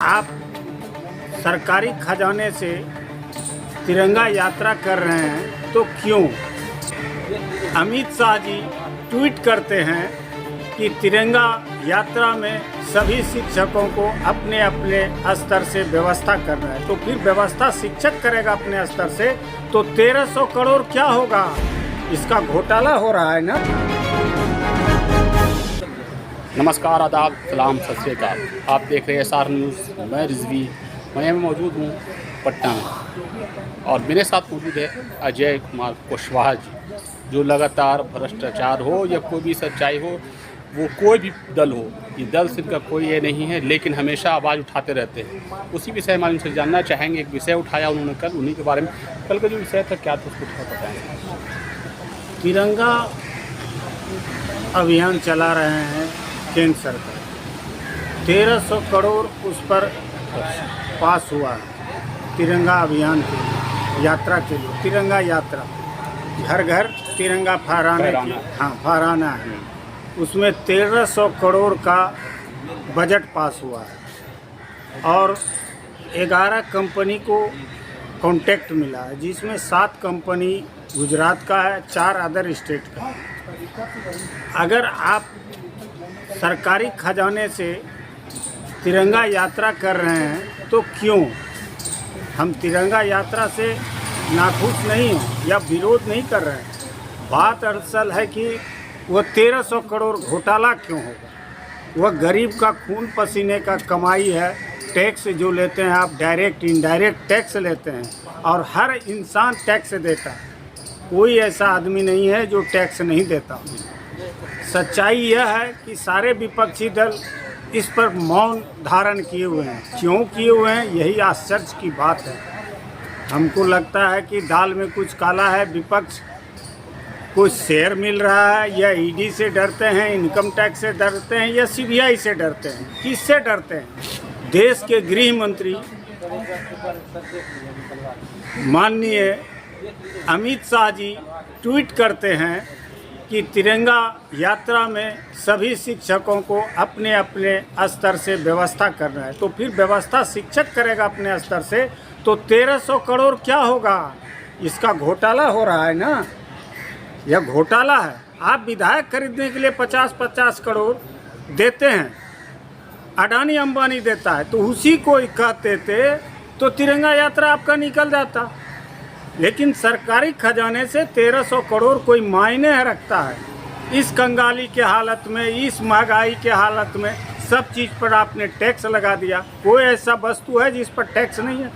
आप सरकारी खजाने से तिरंगा यात्रा कर रहे हैं तो क्यों? अमित शाह जी ट्वीट करते हैं कि तिरंगा यात्रा में सभी शिक्षकों को अपने अपने स्तर से व्यवस्था करना है। तो फिर व्यवस्था शिक्षक करेगा अपने स्तर से, तो 1300 करोड़ क्या होगा? इसका घोटाला हो रहा है ना। नमस्कार, आदाब, सलाम, सत श्री अकाल। आप देख रहे हैं SR न्यूज़। मैं रिजवी मैं मौजूद हूँ पटना में, और मेरे साथ मौजूद है अजय कुमार कुशवाहा जी, जो लगातार भ्रष्टाचार हो या कोई भी सच्चाई हो, वो कोई भी दल हो, ये दल सिर्फ का कोई ये नहीं है, लेकिन हमेशा आवाज़ उठाते रहते हैं। उसी विषय में उनसे जानना चाहेंगे। एक विषय उठाया उन्होंने कल, उन्हीं के बारे में। कल का जो विषय था क्या था, उसको थोड़ा बताएँ। तिरंगा अभियान चला रहे हैं केंद्र सरकार, 1300 करोड़ उस पर पास हुआ है तिरंगा अभियान के लिए, यात्रा के लिए। तिरंगा यात्रा, घर घर तिरंगा फहराना है। उसमें 1300 करोड़ का बजट पास हुआ है और 11 कंपनी को कॉन्ट्रैक्ट मिला है, जिसमें 7 कंपनी गुजरात का है, 4 अदर स्टेट का है। अगर आप सरकारी खजाने से तिरंगा यात्रा कर रहे हैं तो क्यों? हम तिरंगा यात्रा से नाखुश नहीं हैं या विरोध नहीं कर रहे हैं। बात असल है कि वह 1300 करोड़ घोटाला क्यों होगा? वह गरीब का खून पसीने का कमाई है। टैक्स जो लेते हैं आप, डायरेक्ट इनडायरेक्ट टैक्स लेते हैं, और हर इंसान टैक्स देता है। कोई ऐसा आदमी नहीं है जो टैक्स नहीं देता। सच्चाई यह है कि सारे विपक्षी दल इस पर मौन धारण किए हुए हैं। क्यों किए हुए हैं, यही आश्चर्य की बात है। हमको लगता है कि दाल में कुछ काला है। विपक्ष कुछ शेयर मिल रहा है, या ईडी से डरते हैं, इनकम टैक्स से डरते हैं, या सीबीआई से डरते हैं। किससे डरते हैं? देश के गृह मंत्री माननीय अमित शाह जी ट्वीट करते हैं कि तिरंगा यात्रा में सभी शिक्षकों को अपने अपने स्तर से व्यवस्था करना है। तो फिर व्यवस्था शिक्षक करेगा अपने स्तर से, तो 1300 करोड़ क्या होगा? इसका घोटाला हो रहा है ना। यह घोटाला है। आप विधायक खरीदने के लिए 50-50 करोड़ देते हैं, अडानी अंबानी देता है, तो उसी को कहते थे तो तिरंगा यात्रा आपका निकल जाता। लेकिन सरकारी खजाने से 1300 करोड़ कोई मायने रखता है? इस कंगाली के हालत में, इस महंगाई के हालत में सब चीज़ पर आपने टैक्स लगा दिया। कोई ऐसा वस्तु है जिस पर टैक्स नहीं है?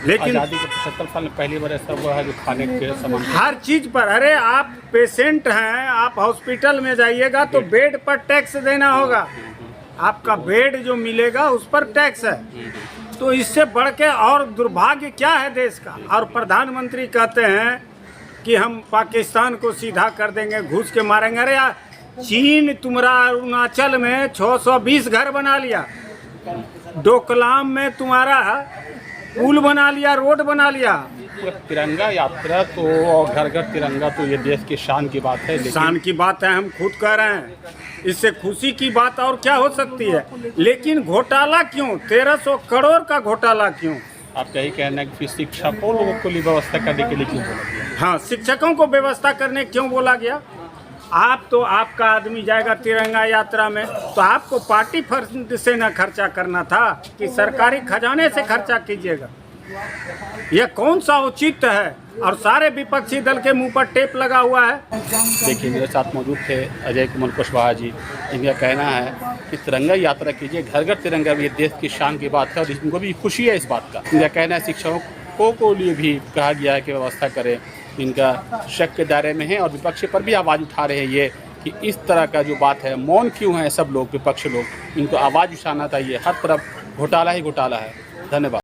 लेकिन आज़ादी के 75 साल में पहली बार ऐसा हुआ है जो खाने के सामान हर चीज़ पर। अरे आप पेशेंट हैं, आप हॉस्पिटल में जाइएगा तो बेड पर टैक्स देना होगा। आपका बेड जो मिलेगा उस पर टैक्स है। तो इससे बढ़ के और दुर्भाग्य क्या है देश का? और प्रधानमंत्री कहते हैं कि हम पाकिस्तान को सीधा कर देंगे, घुस के मारेंगे। अरे यार, चीन तुम्हारा अरुणाचल में 620 घर बना लिया, डोकलाम में तुम्हारा पुल बना लिया, रोड बना लिया। तिरंगा यात्रा तो घर घर तिरंगा, तो ये देश की शान की बात है। शान की बात है, हम खुद कह रहे हैं। इससे खुशी की बात और क्या हो सकती है? लेकिन घोटाला क्यों? 1300 करोड़ का घोटाला क्यों? आपका यही कहना है कि शिक्षकों लोगों को लिए व्यवस्था करने के लिए क्यों बोला गया? हाँ, शिक्षकों को व्यवस्था करने क्यों बोला गया? आपका आदमी जाएगा तिरंगा यात्रा में, तो आपको पार्टी फंड से न खर्चा करना था कि सरकारी खजाने से खर्चा कीजिएगा? यह कौन सा औचित्य है? और सारे विपक्षी दल के मुंह पर टेप लगा हुआ है। देखिए, मेरे साथ मौजूद थे अजय कुमार कुशवाहा जी। इनका कहना है कि तिरंगा यात्रा कीजिए, घर घर तिरंगा भी देश की शान की बात है, और इनको भी खुशी है इस बात का। इनका कहना है शिक्षकों को लिए भी कहा गया है कि व्यवस्था करें। इनका शक के दायरे में है, और विपक्ष पर भी आवाज़ उठा रहे हैं ये कि इस तरह का जो बात है, मौन क्यों है सब लोग, विपक्ष लोग। इनको आवाज़ उठाना चाहिए। हर तरफ घोटाला ही घोटाला है। धन्यवाद।